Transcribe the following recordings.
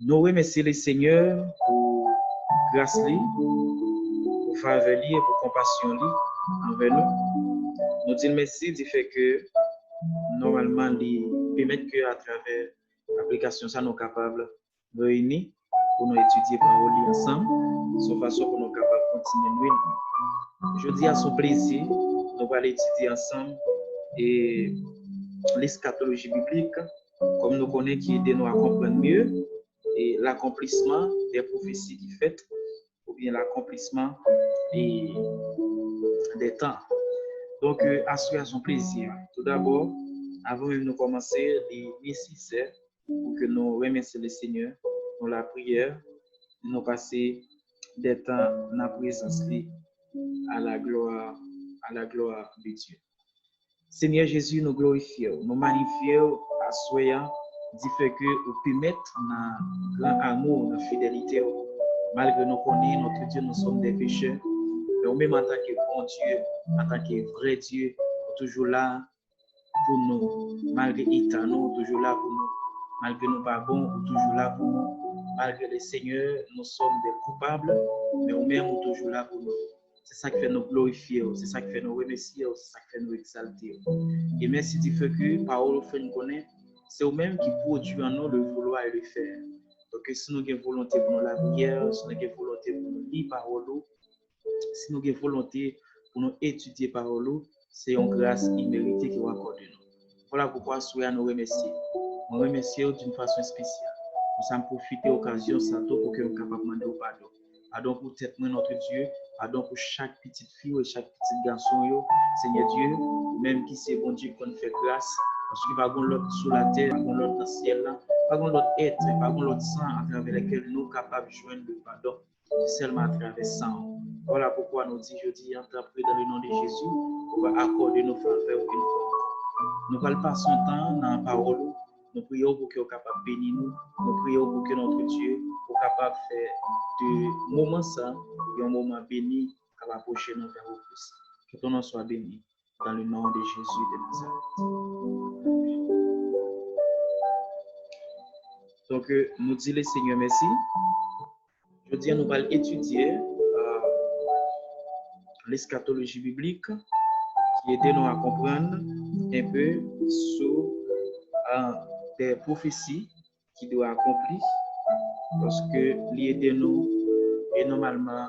Nous remercions le Seigneur pour grâce, pour faveur et pour compassion envers nous. Nous disons merci du fait que normalement, il permet qu'à travers l'application, ça nous sommes capables de réunir pour nous étudier parole ensemble, de façon pour nous capables de continuer. Je dis à son plaisir, nous allons étudier ensemble et l'eschatologie biblique, comme nous connaissons, qui aide nous à comprendre mieux et l'accomplissement des prophéties qui faites, ou bien l'accomplissement des temps. Donc, assurez son plaisir. Tout d'abord, avant même de commencer, il est nécessaire pour que nous remercions le Seigneur pour la prière, nous passer des temps dans la présence à la gloire de Dieu. Seigneur Jésus, nous glorifions, nous magnifions à soyant du fait que vous permettez dans grand amour, dans fidélité, malgré nous connaissons notre Dieu, nous sommes des pécheurs, mais même en tant que bon Dieu, en tant que vrai Dieu, toujours là pour nous, malgré nous toujours là pour nous, malgré nous pas bons, toujours là pour nous, malgré le Seigneur, nous sommes des coupables, mais nous-mêmes toujours là pour nous. C'est ça qui fait nous glorifier, c'est ça qui fait nous remercier, c'est ça qui fait nous exalter. Et merci du fait que parole fait nous connaître, c'est vous-même qui produit en nous le vouloir et le faire. Donc si nous avons volonté pour nous la prière, si nous avons volonté pour nous lire parole, si nous avons volonté pour nous étudier parole, c'est une grâce imméritée qui va accorder nous. Voilà pourquoi nous remercions. Nous remercions d'une façon spéciale. Nous avons profité de l'occasion pour que nous soyons capables de demander pardon. Pardon pour tête notre Dieu. Pardon pour chaque petite fille et chaque petit garçon. Seigneur Dieu, même qui c'est bon Dieu qu'on fait grâce. Parce qu'il n'y a pas l'autre sous la terre, pas l'autre dans le ciel, pas l'autre être, pas l'autre sang à travers lequel nous sommes capables de joindre le pardon. Seulement à travers sang. Voilà pourquoi nous disons, je dis, entrepris dans le nom de Jésus, on va accorder nos faveurs une fois. Nous ne parlons pas son temps dans la parole. Nous prions pour qu'il soit capable de bénir nous. Nous prions pour que notre Dieu soit capable de faire de moments ça et un moment béni qui va approcher nous vers le plus. Que ton nom soit béni dans le nom de Jésus de Nazareth. Donc, nous disons le Seigneur merci. Je dis, nous allons étudier l'eschatologie biblique qui aide nous à comprendre un peu sur des prophéties qui doivent accomplir parce que l'aide nous est normalement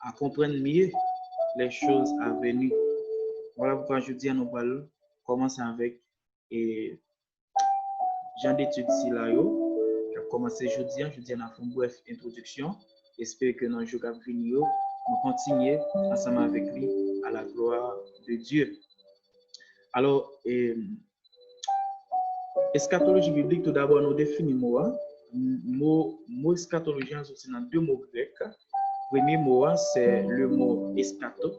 à comprendre mieux les choses à venir. Voilà pourquoi je dis à nous allons commencer avec Jean d'études Silayo. Je vais commencer jeudi, on a fait une brève introduction. J'espère que dans le jour à venir, nous continuons ensemble avec lui à la gloire de Dieu. Alors, eschatologie biblique, tout d'abord, nous définissons mot eschatologie, c'est dans deux mots grecs. Le premier mot, c'est le mot eschato,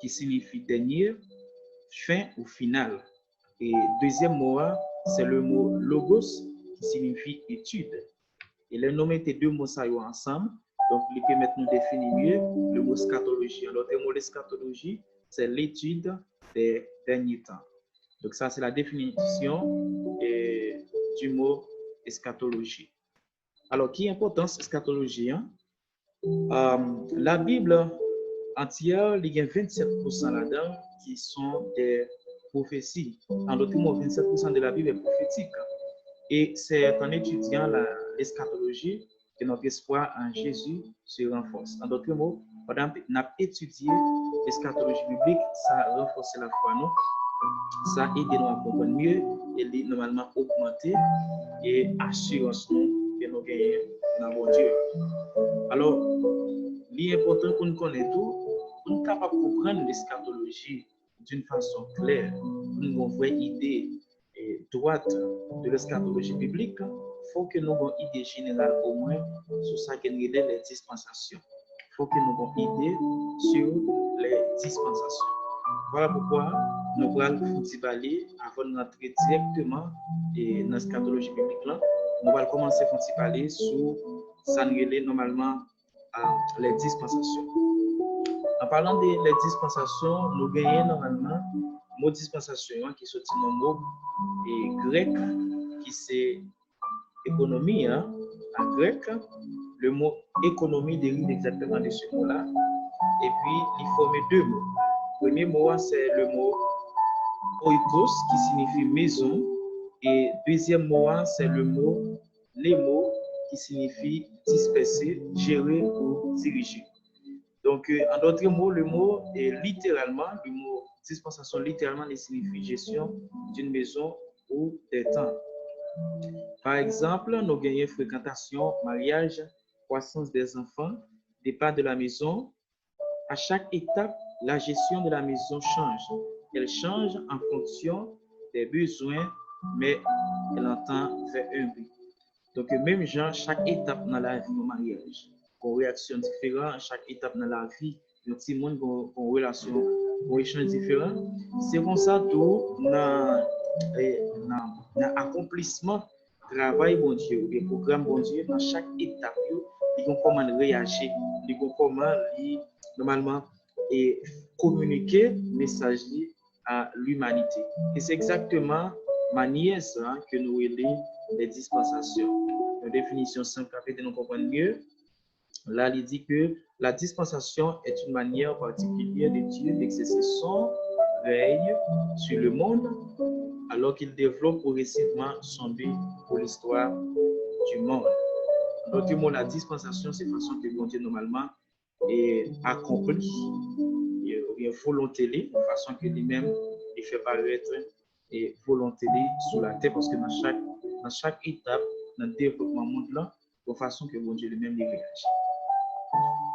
qui signifie dernier, fin ou final. Et le deuxième mot, c'est le mot logos, qui signifie étude. Et les nommer ces deux mots ensemble, donc ils permettent de définir mieux le mot eschatologie. Alors, le mot eschatologie, c'est l'étude des derniers temps. Donc, ça, c'est la définition du mot eschatologie. Alors, qui est l'importance eschatologie? La Bible entière, il y a 27% là-dedans qui sont des prophéties. En d'autres mots, 27% de la Bible est prophétique. Et c'est en étudiant l'eschatologie que notre espoir en Jésus se renforce. En d'autres mots, pendant qu'on a étudié l'eschatologie biblique, ça renforce la foi, non? Ça aide nous à comprendre mieux et normalement augmenter et assurance nous que nous gagnons dans mon Dieu. Alors, l'important qu'on connaît tout, pour nous capable de comprendre l'eschatologie d'une façon claire, pour nous avoir une vraie idée droite de l'eschatologie biblique, il faut que nous ayons une idée générale au moins sur ce qu'est les dispensations. Il faut que nous ayons une idée sur les dispensations. Voilà pourquoi nous allons parler avant de rentrer directement dans l'eschatologie biblique. Nous allons commencer à parler sur ça normalement les dispensations. En parlant des dispensations, nous gagnons normalement le mot dispensation qui sortit dans le mot grec qui c'est économie, hein, en grec, le mot économie dérive exactement de ce mot-là. Et puis, il forme deux mots. Le premier mot, c'est le mot oikos, qui signifie maison. Et deuxième mot, c'est le mot lémo, qui signifie disperser, gérer ou diriger. Donc, en d'autres mots, le mot est littéralement, le mot dispensation littéralement signifie gestion d'une maison ou des temps. Par exemple, nous gagnons fréquentation, mariage, croissance des enfants, départ de la maison. À chaque étape, la gestion de la maison change. Elle change en fonction des besoins, mais elle entend vers un but. Donc, même genre, chaque étape dans la vie du mariage, une réaction différente, à chaque étape dans la vie, le petit monde une relation, un échange différent. C'est comme ça tout dans l'accomplissement travail bon Dieu, ou bien programme bon Dieu, dans chaque étape, il y a comment réagir, il y a comment normalement et communiquer message à l'humanité. Et c'est exactement manière ça que nous relèvons les dispensations. Une définition simple afin de nous comprendre mieux. Là, il dit que la dispensation est une manière particulière de Dieu d'exercer son règne sur le monde alors qu'il développe progressivement son but pour l'histoire du monde. En d'autres mots, la dispensation, c'est la façon que Dieu normalement est accompli, et volonté, de façon que lui-même il fait paraître et volonté sur la terre, parce que dans chaque étape, dans le développement monde là, de façon que Dieu lui-même réagit.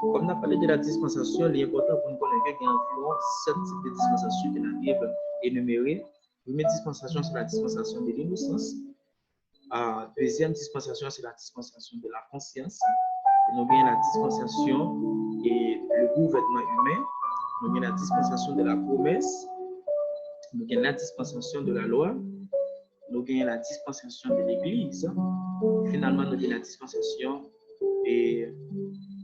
Comme on a parlé de la dispensation, il est important pour nous connaître qu'il y a environ 7 types de dispensations que la Bible énumérées. La première dispensation, c'est la dispensation de l'innocence. Deuxième dispensation, c'est la dispensation de la conscience. Nous avons la dispensation et le gouvernement humain. Nous avons la dispensation de la promesse. Nous avons la dispensation de la loi. Nous avons la dispensation de l'Église. Finalement, nous avons la dispensation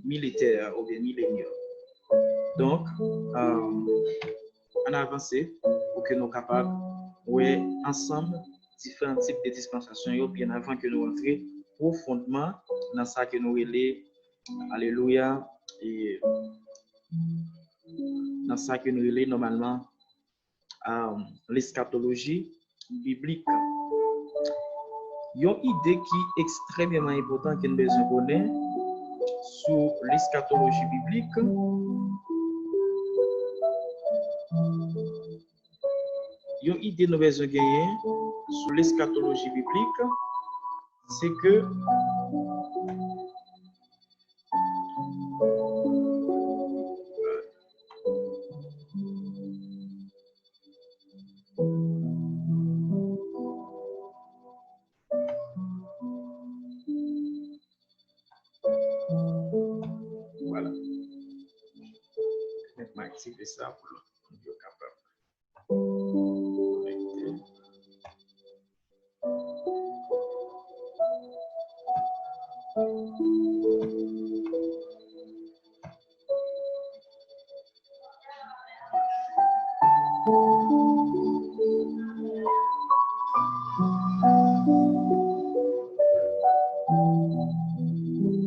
militaire ou bien millénaire. Donc, on a avancé pour que nous soyons capables de voir ensemble différents types de dispensations bien avant que nous entrions profondément dans ça que nous relèvons. Alléluia. Et dans ça que nous relèvons normalement l'eschatologie biblique. Il y a une idée qui est extrêmement importante que nous devons connaître sur l'eschatologie biblique. Il y a une idée que nous devons gagner sur l'eschatologie biblique, c'est que voilà. Je vais activer ça pour le capable.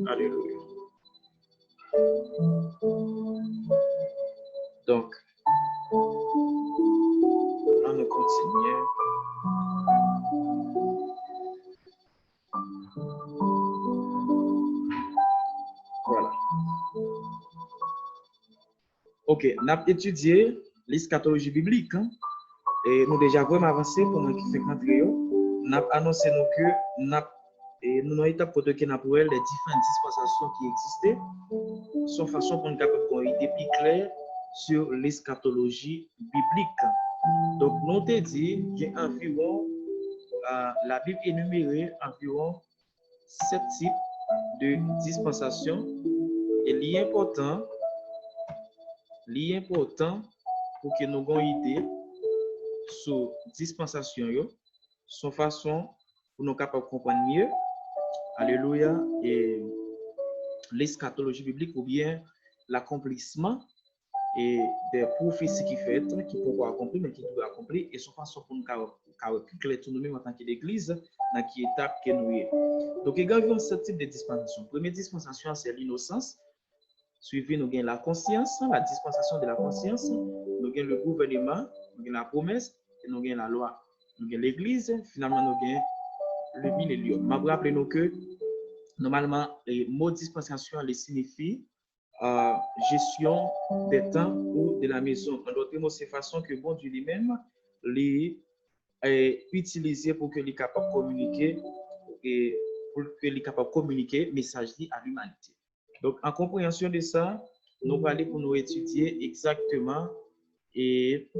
Alléluia. Donc, on nous continue. Voilà. Ok, on a étudié l'eschatologie biblique. Hein? Et nous déjà vraiment avancé pendant qui fait rentrer. On a annoncé que nous avons une étape pour que nous avons les différentes dispensations qui existaient, sans façon pour nous avoir une idée plus claire sur l'eschatologie biblique. Donc, nous avons dit qu'il y a environ, la Bible énumérée environ 7 types de dispensations. Et l'important pour que nous ayons une idée sur dispensation, son façon pour nous capables de comprendre mieux, alléluia, et l'eschatologie biblique ou bien l'accomplissement et des prophéties qui fait, qui pourront accomplir, mais qui doivent accomplir, et son façon pour nous clair tout nous-mêmes en tant que l'Église, dans qui étape que nous sommes. Donc, il y a ce type de dispensation. Première dispensation, c'est l'innocence. Suivi, nous avons la conscience, la dispensation de la conscience. Nous avons le gouvernement, nous avons la promesse, et nous avons la loi. Nous avons l'Église, finalement, nous avons le millénium. Je vais rappeler nous que, normalement, le mot dispensation les signifie gestion des temps ou de la maison. En d'autres mots, c'est façon que bon Dieu lui-même les utiliser pour que les capable de communiquer et pour que les capable de communiquer message à l'humanité. Donc, en compréhension de ça, nous allons aller pour nous étudier exactement et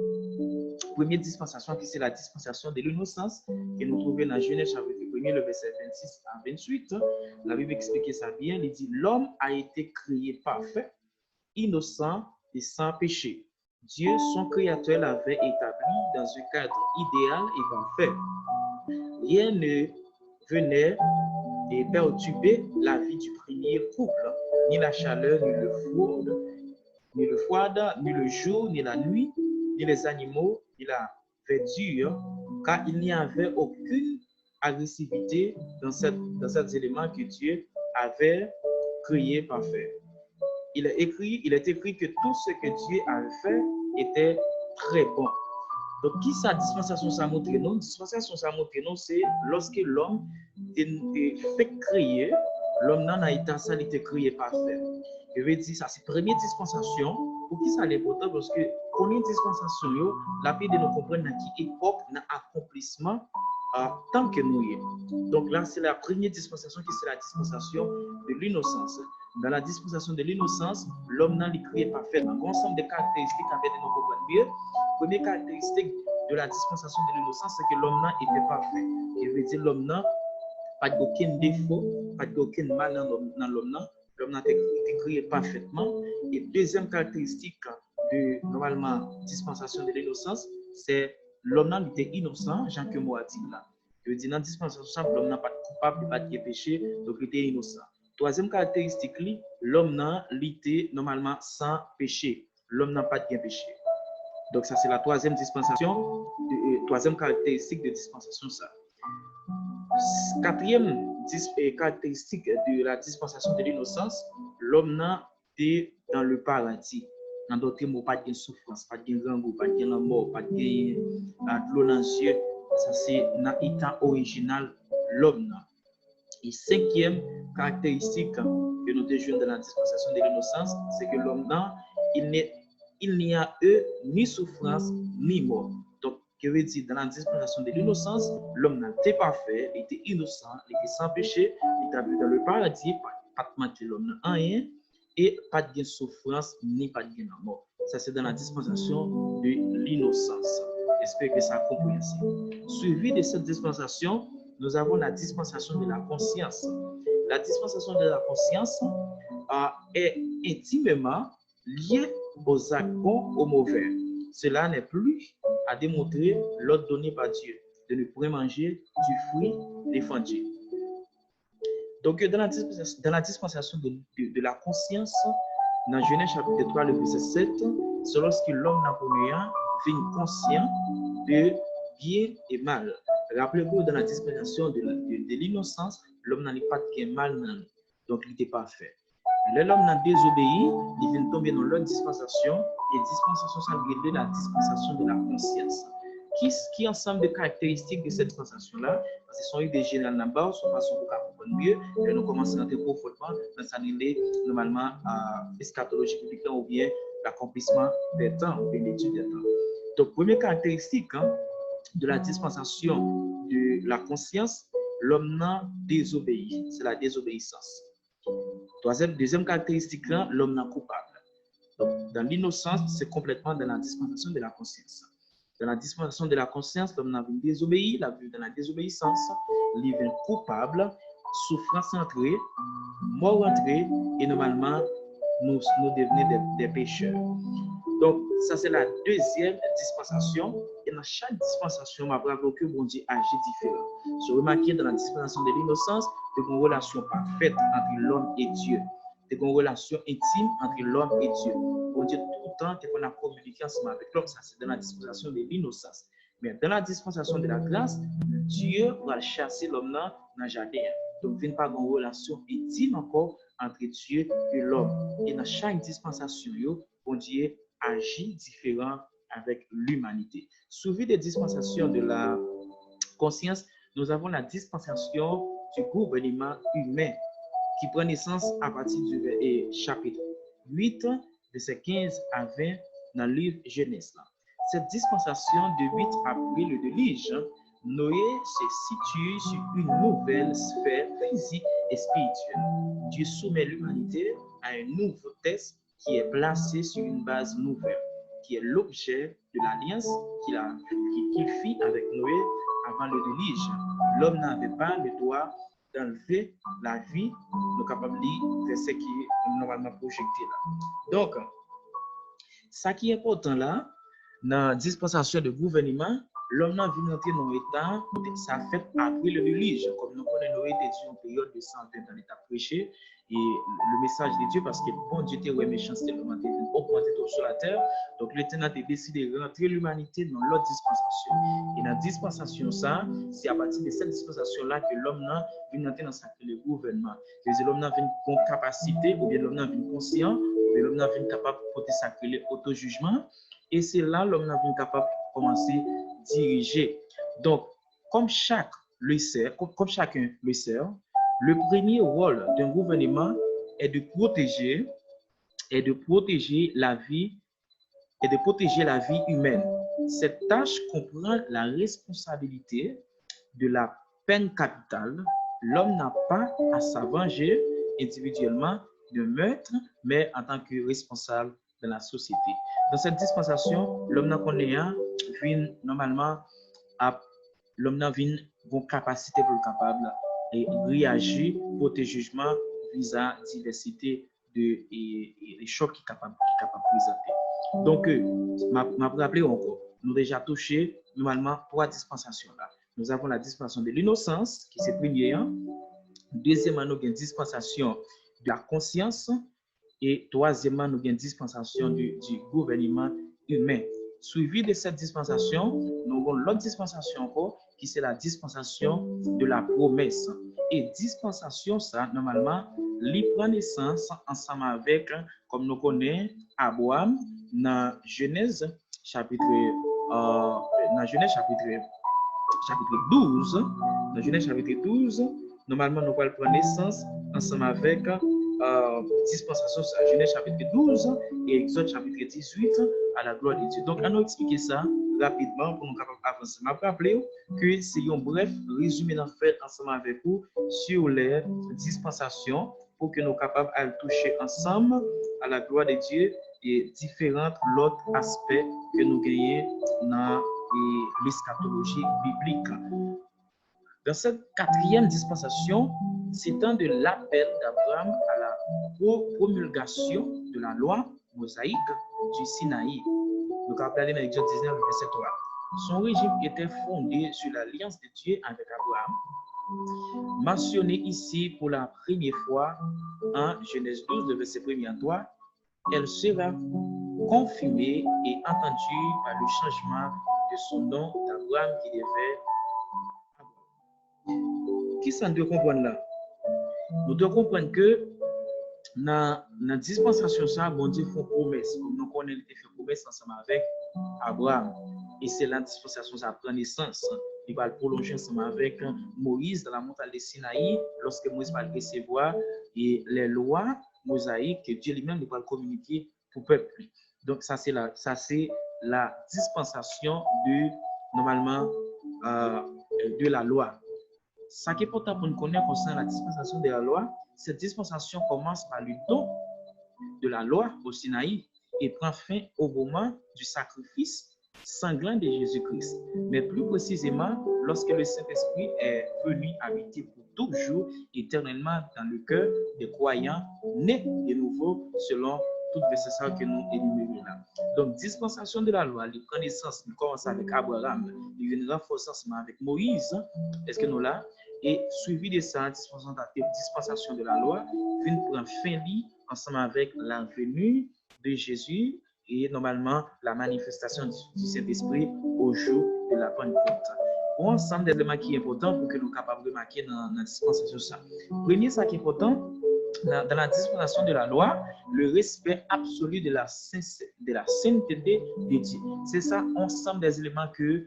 première dispensation qui c'est la dispensation de l'innocence que nous trouvons dans Genèse chapitre 1, le verset 26 à 28. La Bible explique ça bien. Il dit l'homme a été créé parfait, innocent et sans péché. Dieu, son créateur, l'avait établi dans un cadre idéal et parfait. Rien ne venait et perturber la vie du premier couple, ni la chaleur, ni le froid, ni le jour, ni la nuit, ni les animaux, ni la verdure, car il n'y avait aucune agressivité dans cet élément que Dieu avait créé parfait. Il est écrit que tout ce que Dieu avait fait était très bon. Donc, qui sa dispensation ça montre non? Dispensation ça montre non, c'est lorsque l'homme est fait créer, l'homme n'a pas été ça, il était créé parfait. Je veux dire, ça c'est première dispensation. Pour qui ça est important? Parce que première dispensation, la paix de nous comprendre dans qui époque, dans accomplissement, tant que nous y est. Donc là, c'est la première dispensation qui c'est la dispensation de l'innocence. Dans la dispensation de l'innocence, l'homme n'a créé parfait. Un ensemble de caractéristiques avec de nous comprendre mieux. Première caractéristique de la dispensation de l'innocence, c'est que l'homme était parfait. Je veux dire, l'homme n'a pas aucun défaut, pas aucun mal dans l'homme. L'homme a été créé parfaitement. Et deuxième caractéristique de, normalement, dispensation de l'innocence, c'est l'homme était innocent, Jean que moi a dit là. Je veux dire, dans la dispensation, l'homme n'a pas de coupable, pas de péché, donc il était innocent. Troisième caractéristique, l'homme était normalement sans péché. L'homme n'a pas de péché. Donc, ça, c'est la troisième dispensation, troisième caractéristique de dispensation. Ça. Quatrième caractéristique de la dispensation de l'innocence, l'homme n'a été dans le paradis. En d'autres mots, pas de souffrance, pas de rango, pas de mort, pas de l'eau dans les yeux. Ça, c'est dans l'état original, l'homme. Et cinquième caractéristique que nous déjeunons dans la dispensation de l'innocence, c'est que l'homme, il n'y a ni souffrance ni mort. Donc, que veut dire dans la dispensation de l'innocence, l'homme n'était pas parfait, il était innocent, il était sans péché, il était dans le paradis, pas de manquer l'homme en rien, et pas de souffrance ni pas de mort. Ça, c'est dans la dispensation de l'innocence. J'espère que ça a compris. Suivi de cette dispensation, nous avons la dispensation de la conscience. La dispensation de la conscience est intimement liée aux actes bons ou mauvais. Cela n'est plus à démontrer l'ordre donné par Dieu de ne point manger du fruit défendu. Donc, dans la dispensation de la conscience, dans Genèse chapitre 3, le verset 7, c'est lorsque l'homme napoléon devient conscient de bien et mal. Rappelez-vous, dans la dispensation de l'innocence, l'homme n'a pas de mal, donc il n'était pas fait. L'homme n'a désobéi, il vient tomber dans l'autre dispensation, et dispensation, ça veut dire la dispensation de la conscience. Qui ensemble de caractéristiques de cette dispensation-là, ce sont des générales là-bas, sur façon pour comprendre mieux, et nous commençons à entrer profondément dans cette année, normalement, eschatologie biblique ou bien l'accomplissement des temps, ou bien l'étude des temps. Donc, première caractéristique de la dispensation de la conscience, l'homme n'a désobéi, c'est la désobéissance. Deuxième caractéristique, l'homme n'est coupable. Donc, dans l'innocence, c'est complètement dans la dispensation de la conscience. Dans la dispensation de la conscience, l'homme n'a désobéi, il a vu dans la désobéissance, il est coupable, souffrance entrée, mort entrée, et normalement, nous devenons des pécheurs. Donc, ça, c'est la deuxième dispensation. Et dans chaque dispensation, ma bravo que bon Dieu agit différent. Je remarque dans la dispensation de l'innocence, de une relation parfaite entre l'homme et Dieu. tu as une relation intime entre l'homme et Dieu. Bon Dieu, tout le temps, tu as communiqué ensemble avec l'homme. Ça, c'est dans la dispensation de l'innocence. Mais dans la dispensation de la grâce, Dieu va chasser l'homme dans le jardin. Donc, il n'y a pas une relation intime encore entre Dieu et l'homme. Et dans chaque dispensation, bon Dieu agit différent avec l'humanité. Suivi des dispensations de la conscience, nous avons la dispensation du gouvernement humain qui prend naissance à partir du chapitre 8, verset 15 à 20 dans le livre Genèse. Cette dispensation de 8 après le déluge, Noé se situe sur une nouvelle sphère physique et spirituelle. Dieu soumet l'humanité à un nouveau test qui est placé sur une base nouvelle, qui est l'objet de l'alliance qu'il fit avec Noé avant le déluge. L'homme n'avait pas le droit d'enlever la vie, nous capables de lire verset qui est normalement projeté là. Donc, ça qui est important là, dans la dispensation de gouvernement, l'homme n'a vu entrer dans l'état, ça fait après le déluge. Comme nous connaissons, Noé était en période de 120 dans l'état prêché, et le message de Dieu, parce que bon Dieu était méchanceté, l'augmenter sur la terre. Donc l'éternel a décidé de rentrer l'humanité dans l'autre dispensation. Et dans la dispensation, ça, c'est à partir de cette dispensation-là que l'homme n'a vu entrer dans le gouvernement. C'est-à-dire l'homme n'a vu une capacité, ou bien l'homme n'a vu une conscience, ou bien l'homme n'a vu capable de porter sacré auto-jugement. Et c'est là l'homme n'a vu capable de commencer à diriger. Donc, comme chacun le sait, le premier rôle d'un gouvernement est de protéger la vie humaine. Cette tâche comprend la responsabilité de la peine capitale. L'homme n'a pas à s'avenger individuellement de meurtre, mais en tant que responsable de la société. Dans cette dispensation, l'homme n'a normalement l'homme n'a une capacité pour le capable et réagir pour tes jugements vis-à diversité de les chocs qui capable présenter. Donc, m'a rappelé encore, nous déjà touché normalement trois dispensations là. Nous avons la dispensation de l'innocence qui c'est première. Deuxièmement, nous avons une dispensation de la conscience. Et troisièmement, nous avons une dispensation du gouvernement humain. Suivi de cette dispensation, nous avons l'autre dispensation encore, qui c'est la dispensation de la promesse. Et dispensation, ça, normalement, il prend naissance ensemble avec, comme nous connaissons, Abraham, dans Genèse chapitre 12. Dans Genèse chapitre 12, normalement, nous allons prendre naissance ensemble avec dispensation à Genèse chapitre 12 et Exode chapitre 18 à la gloire de Dieu. Donc, on va expliquer ça rapidement pour nous avancer. Je vais rappeler que c'est un bref résumé d'en fait ensemble avec vous sur les dispensations pour que nous soyons capables de toucher ensemble à la gloire de Dieu et différents autres aspects que nous gagnons dans l'eschatologie biblique. Dans cette quatrième dispensation, c'est un de l'appel d'Abraham à la promulgation de la loi mosaïque du Sinaï. Nous rappelons dans Exode 19, verset 3. Son régime était fondé sur l'alliance de Dieu avec Abraham, mentionné ici pour la première fois en Genèse 12, le verset 1 à 3. Elle sera confirmée et entendue par le changement de son nom d'Abraham qui devait. Qui s'en doit comprendre là? Nous devons comprendre que dans la dispensation, ça, bon Dieu fait promesse. Comme nous connaissons, il fait promesse ensemble avec Abraham. Et c'est la dispensation, ça prend naissance. Il va le prolonger ensemble avec Moïse dans la montagne de Sinaï, lorsque Moïse va recevoir et les lois mosaïques que Dieu lui-même va communiquer pour le peuple. Donc, ça, c'est la dispensation normalement, de la loi. Ce qui est important pour nous connaître concernant la dispensation de la loi, cette dispensation commence par le don de la loi au Sinaï et prend fin au moment du sacrifice sanglant de Jésus-Christ. Mais plus précisément, lorsque le Saint-Esprit est venu habiter pour toujours éternellement dans le cœur des croyants nés de nouveau selon toutes les nécessaires que nous énumérons là. Donc, dispensation de la loi, il prend naissance, il commence avec Abraham, il vient renforcer ensemble avec Moïse. Est-ce que nous là? Et suivi de ça, dispensation de la loi, vient prendre fin ensemble avec la venue de Jésus et normalement la manifestation du Saint-Esprit au jour de la Pentecôte. Bon, ensemble d'éléments qui est important pour que nous soyons capables de marquer dans la dispensation ça. Premier, ça qui est important, dans la dispensation de la loi, le respect absolu de la sainteté de Dieu. C'est ça, ensemble des éléments que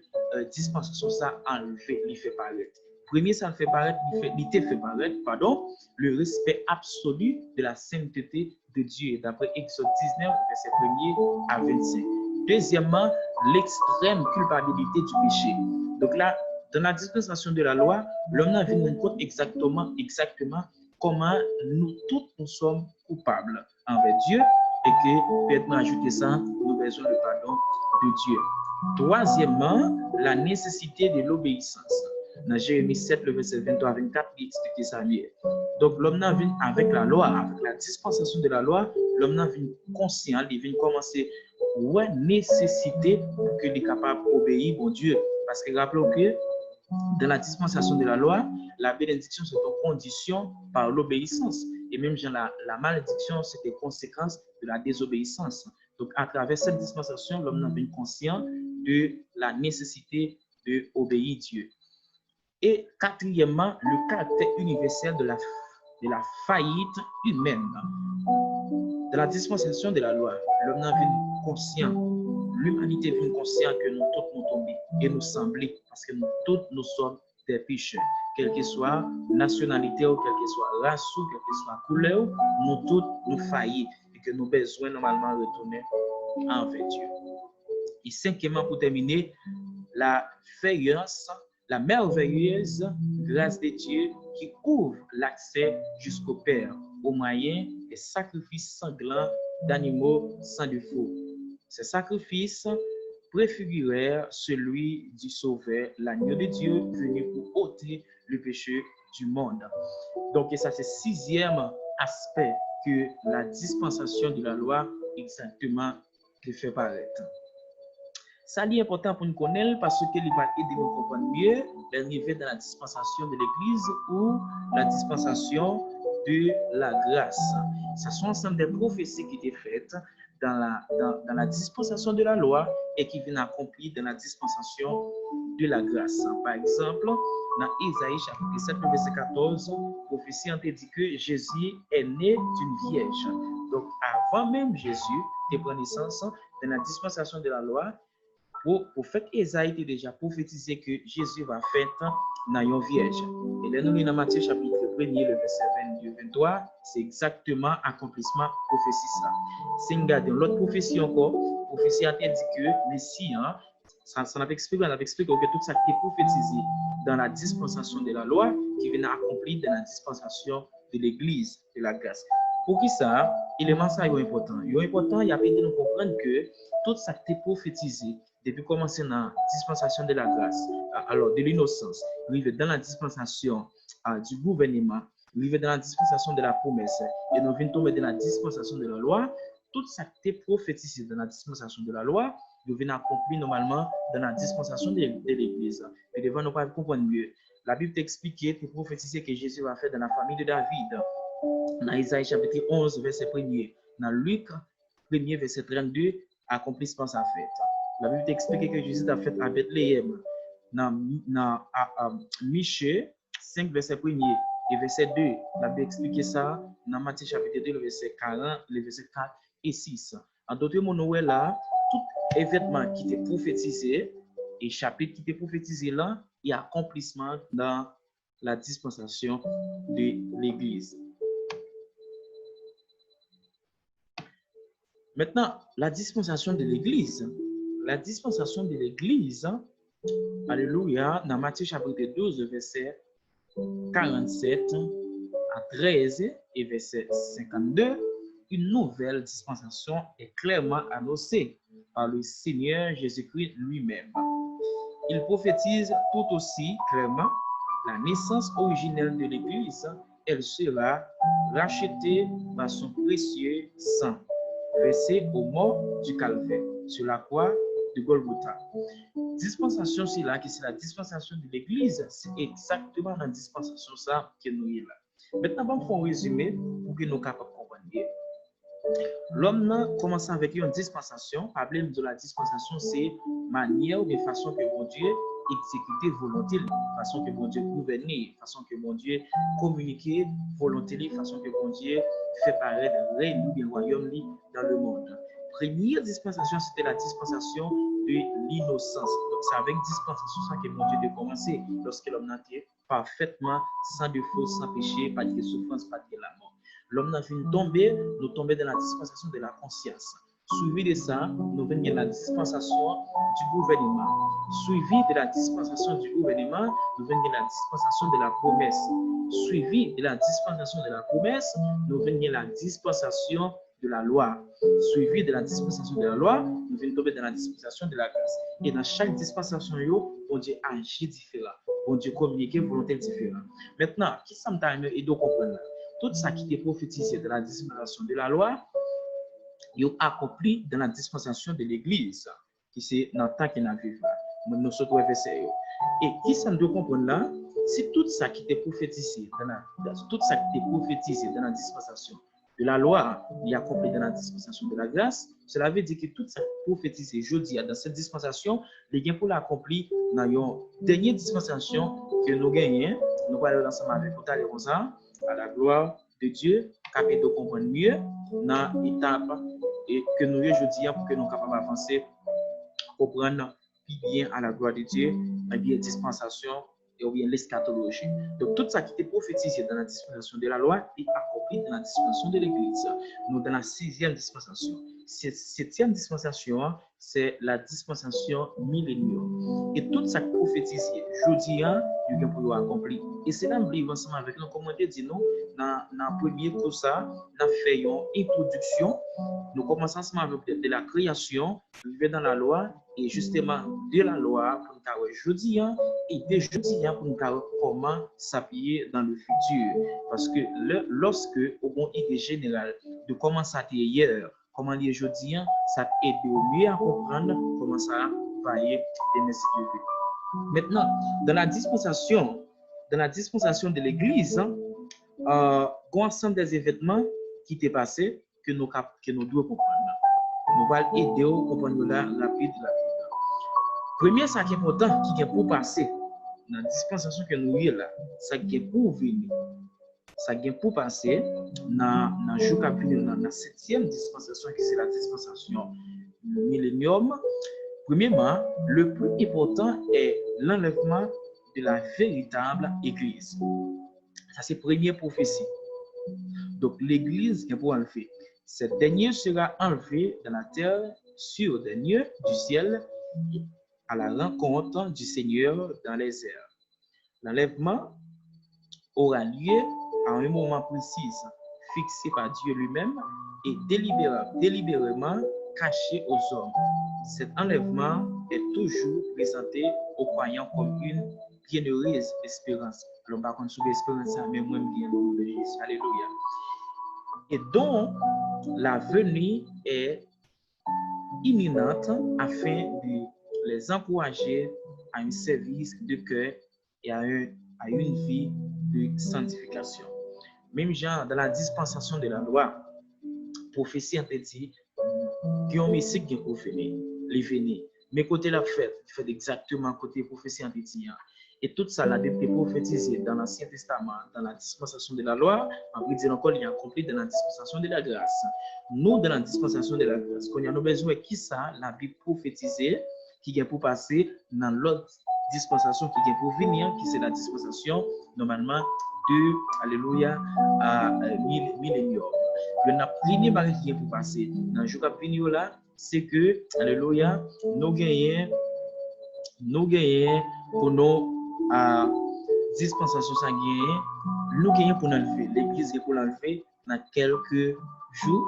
dispensation ça enlevé, il fait paraître. Premier, ça le fait paraître, il te fait paraître, pardon, le respect absolu de la sainteté de Dieu, d'après Exode 19, verset 1er à 25. Deuxièmement, l'extrême culpabilité du péché. Donc là, dans la dispensation de la loi, l'homme n'a vu compte exactement comment nous tous nous sommes coupables envers Dieu et que, peut-être ajouter ça, nous avons besoin du pardon de Dieu. Troisièmement, la nécessité de l'obéissance. Dans Jérémie 7, le verset 23 à 24, il explique ça mieux. Donc, l'homme n'a vu avec la loi, avec la dispensation de la loi, l'homme n'a vu conscient, il vient commencer ouais, nécessité pour qu'il est capable d'obéir au Dieu. Parce que rappelons que dans la dispensation de la loi, la bénédiction c'est une condition par l'obéissance. Et même la malédiction, c'est une conséquence de la désobéissance. Donc, à travers cette dispensation, l'homme n'a vu conscient de la nécessité d'obéir Dieu. Et quatrièmement, le caractère universel de la faillite humaine. De la dispensation de la loi, l'homme n'a vu conscient, l'humanité vient conscient que nous tous nous tombons et nous semblons parce que nous tous nous sommes des pécheurs. Quelle que soit nationalité ou quelle que soit race ou quelle que soit couleur, nous tous nous faillissons et que nous avons besoin normalement de retourner envers Dieu. Et cinquièmement, pour terminer, la faïence, la merveilleuse grâce de Dieu qui ouvre l'accès jusqu'au Père au moyen des sacrifices sanglants d'animaux sans défaut. Ces sacrifices préfigurèrent celui du Sauveur, l'agneau de Dieu venu pour ôter le péché du monde. Donc, ça c'est le sixième aspect que la dispensation de la loi exactement fait paraître. Ça est important pour nous connaître parce qu'il va aider nous comprendre mieux l'arrivée dans la dispensation de l'Église ou la dispensation de la grâce. Ce sont ensemble des prophéties qui étaient faites dans la dispensation de la loi et qui viennent accomplir dans la dispensation de la grâce. Par exemple, dans Isaïe chapitre 7, verset 14, prophétie a dit que Jésus est né d'une vierge. Donc, avant même Jésus de prendre naissance dans la dispensation de la loi, le prophète Isaïe était déjà prophétisé que Jésus va faire dans une vierge. Et là, nous, dans Matthieu chapitre 1er, le verset 22-23, c'est exactement accomplissement prophétie ça. Si nous regardons l'autre prophétie encore, prophétie a dit que Messie, ça explique que tout ça qui est prophétisé dans la dispensation de la loi, qui vient accomplir dans la dispensation de l'Église, de la grâce. Pour qui ça, l'élément ça est important. Il est important, il a permis de nous comprendre que tout ça qui est prophétisé depuis commencer dans la dispensation de la grâce, alors de l'innocence, arriver dans la dispensation du gouvernement, arriver dans la dispensation de la promesse, et nous venons tomber dans la dispensation de la loi, tout ça qui est prophétisé dans la dispensation de la loi, nous venons accomplir normalement dans la dispensation de l'Église. Et devant nous pas comprendre mieux. La Bible t'explique, tu prophétisé que Jésus va faire dans la famille de David. Dans Isaïe chapitre 11, verset 1er. Dans Luc 1er, verset 32, accomplissement sa fête. La Bible t'explique que Jésus a fait à Bethléem. Dans Michée 5, verset 1er et verset 2. La Bible explique ça dans Matthieu chapitre 2, le verset 40, le verset 4 et 6. En d'autres mots, nous là, tout événement qui était prophétisé et chapitre qui était prophétisé là, il y a accomplissement dans la dispensation de l'Église. Maintenant, la dispensation de l'Église. La dispensation de l'Église, alléluia, dans Matthieu chapitre 12, verset 47 à 13 et verset 52, une nouvelle dispensation est clairement annoncée par le Seigneur Jésus-Christ lui-même. Il prophétise tout aussi clairement la naissance originelle de l'Église. Elle sera rachetée par son précieux sang, versé au mort du calvaire, sur la croix de Golgotha. Dispensation, c'est là, que c'est la dispensation de l'Église. C'est exactement dans la dispensation ça que nous y là. Maintenant, on va faire un résumé pour que nous capables de comprendre. L'homme a commencé avec une dispensation. Problème de la dispensation, c'est manière ou façon que mon Dieu exécuter volonté, façon que mon Dieu gouverner, façon que mon Dieu communiquer volonté, façon que mon Dieu fait paraître le règne ou le royaume dans le monde. Première dispensation, c'était la dispensation de l'innocence. Donc, c'est avec dispensation ça que mon Dieu a commencé lorsque l'homme n'a été parfaitement sans défaut, sans péché, pas de souffrance, pas de la mort. L'homme n'a fini tomber, nous tomber dans la dispensation de la conscience. Suivi de ça, nous venons de la dispensation du gouvernement. Suivi de la dispensation du gouvernement, nous venons de la dispensation de la promesse. Suivi de la dispensation de la promesse, nous venons de la dispensation de la loi. Suivi de la dispensation de la loi, nous venons tomber dans la dispensation de la grâce. Et dans chaque dispensation, bon Dieu agit différent. Bon Dieu communique volonté différente. Maintenant, qui ça me et de comprendre? Tout ça qui est prophétisé de la dispensation de la loi, il est accompli dans la dispensation de l'Église, qui c'est dans le temps qu'il a vécu. Nous sommes verset. Et qui ça doit comprendre là? C'est tout ça qui est prophétisé dans la dispensation de la loi, il est accompli dans la dispensation de la grâce. Cela veut dire que tout ça prophétisé, je dis, dans cette dispensation, les gains pour l'accomplir dans une dernière dispensation que nous gagnons. Nous allons aller ensemble avec vous à la gloire de Dieu, capable de comprendre mieux dans l'étape et que nous je dis pour que nous capables d'avancer, comprendre plus bien à la gloire de Dieu, et bien dispensation et bien l'eschatologie. Donc tout ça qui était prophétisé dans la dispensation de la loi est accompli dans la dispensation de l'Église. Nous dans la 6e dispensation. Cette 7e dispensation, c'est la dispensation millénium. Et tout ça prophétisé, je dis, il y a pour accomplir. Et c'est là que nous ensemble avec nous, comme on dit, nous, dans le premier cours, nous faisons une introduction. Nous commençons ensemble avec de la création, vivre dans la loi, et justement de la loi, pour nous voir jeudi, et de jeudi, pour nous voir comment s'appuyer dans le futur. Parce que lorsque, au bon idée générale de comment ça était hier, comment les jeudi, ça aide au mieux à comprendre comment ça va y être de maintenant, dans la dispensation de l'Église, il y a un ensemble des événements qui étaient passés que nous devons comprendre. Nous allons aider à comprendre la rapide. Premier, ça qui est important, qui est pour passer dans la dispensation que nous avons là, ça qui est pour venir. Ça qui est pour passer dans la 7e dispensation, qui c'est la dispensation millénium. Premièrement, le plus important est l'enlèvement de la véritable Église. Ça, c'est la première prophétie. Donc, l'Église est pour enlever. Cette dernière sera enlevée dans la terre sur des nuées du ciel à la rencontre du Seigneur dans les airs. L'enlèvement aura lieu à un moment précis, fixé par Dieu lui-même et délibérément caché aux hommes. Cet enlèvement est toujours présenté aux croyants comme une bienheureuse espérance. Alors, par contre, sur l'espérance, mais moi, bien, alléluia. Et donc, la venue est imminente afin de les encourager à un service de cœur et à une vie de sanctification. Même genre, dans la dispensation de la loi, prophétie a dit qu'il y a un message qui est pour venir. Mais côté la fête, fait exactement côté prophétie a dit. Et tout ça, la Bible est prophétisée dans l'Ancien Testament, dans la dispensation de la loi, après dire encore, il y a accompli dans la dispensation de la grâce. Nous, dans la dispensation de la grâce, quand il y a besoin, qui ça, la Bible prophétisée, qui est pour passer dans l'autre dispensation qui est pour venir, qui c'est la dispensation, normalement, de, alléluia, à millénium. Le premier baril qui est pour passer dans le jour à venir là, c'est que, alléluia, nous gagnons pour nos dispensation sanguine, nous gagnons pour l'enlever. L'Église est pour l'enlever dans quelques jours,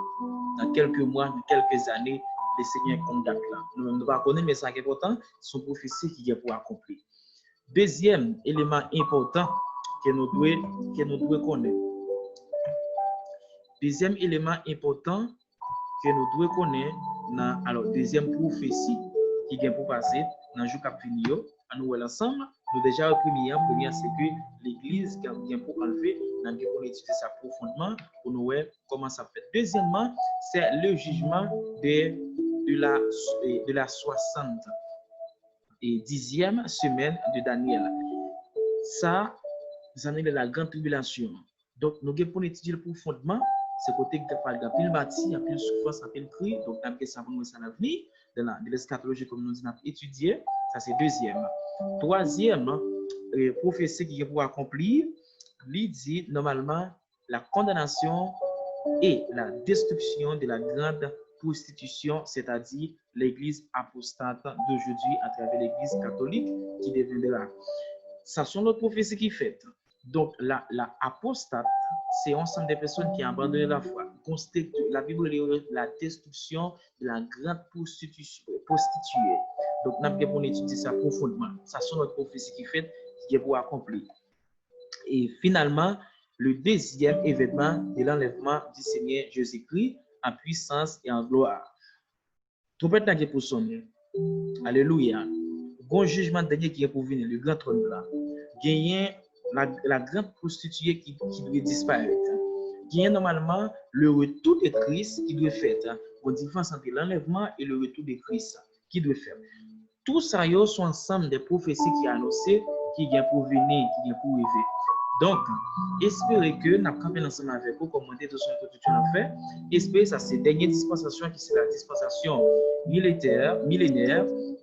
dans quelques mois, dans quelques années, le Seigneur conduit là. Nous ne devons pas connaître, mais ça qui est important, son prophétie qui est pour accomplir. Deuxième élément important que nous devons connaître. Deuxième élément important que nous devons connaître, alors deuxième prophétie qui vient pour passer dans le jour qui a fini. Nous voyons ensemble, nous déjà au premier, c'est que l'Église qui vient pour enlever, nous avons étudier ça profondément pour nous voir comment ça fait. Deuxièmement, c'est le jugement de la 70e semaine de Daniel. Ça, ça est la grande tribulation. Donc, nous avons étudier profondément. C'est côté qui parle de pile bâti, pile souffrance, pile cri. Donc, nous avons ça pour nous à l'avenir. De l'eschatologie, comme nous disons, étudier. Ça, c'est deuxième. Troisième, prophétie qui est pour accomplir, lui dit normalement la condamnation et la destruction de la grande prostitution, c'est-à-dire l'église apostate d'aujourd'hui à travers l'église catholique qui deviendra. Ça sont notre prophétie qui fait. Donc, la apostate, c'est ensemble des personnes qui ont abandonné la foi. La Bible est la destruction de la grande prostituée. Donc, nous avons étudier ça profondément. Ça sont notre prophétie qui fait, qui est pour accomplir. Et finalement, le deuxième événement de l'enlèvement du Seigneur Jésus-Christ en puissance et en gloire. Trompette n'a pour sonner. Alléluia. Bon jugement dernier qui est pour venir, le grand trône là. Gagner la grande prostituée qui doit disparaître. Gagner normalement le retour de Christ qui doit faire. Pour différence entre l'enlèvement et le retour de Christ qui doit faire. Tout ça sont ensemble des prophéties qui annoncent qui viennent pour venir, qui viennent pour arriver. Donc, espérez que nous avons ensemble avec vous, commenter tout ce que tu as fait. Espérez que ça c'est la dernière dispensation qui c'est la dispensation millénaire.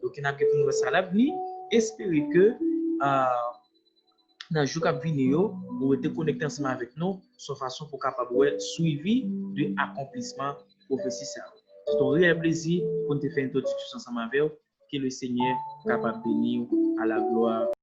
Donc, nous avons ça à l'avenir. Espérez que dans le jour qui vient, vous êtes connectés ensemble avec nous, de façon pour capable suivi de l'accomplissement prophétie. C'est un réel plaisir pour nous faire une introduction ensemble avec vous. Que le Seigneur capable de bénir à la gloire.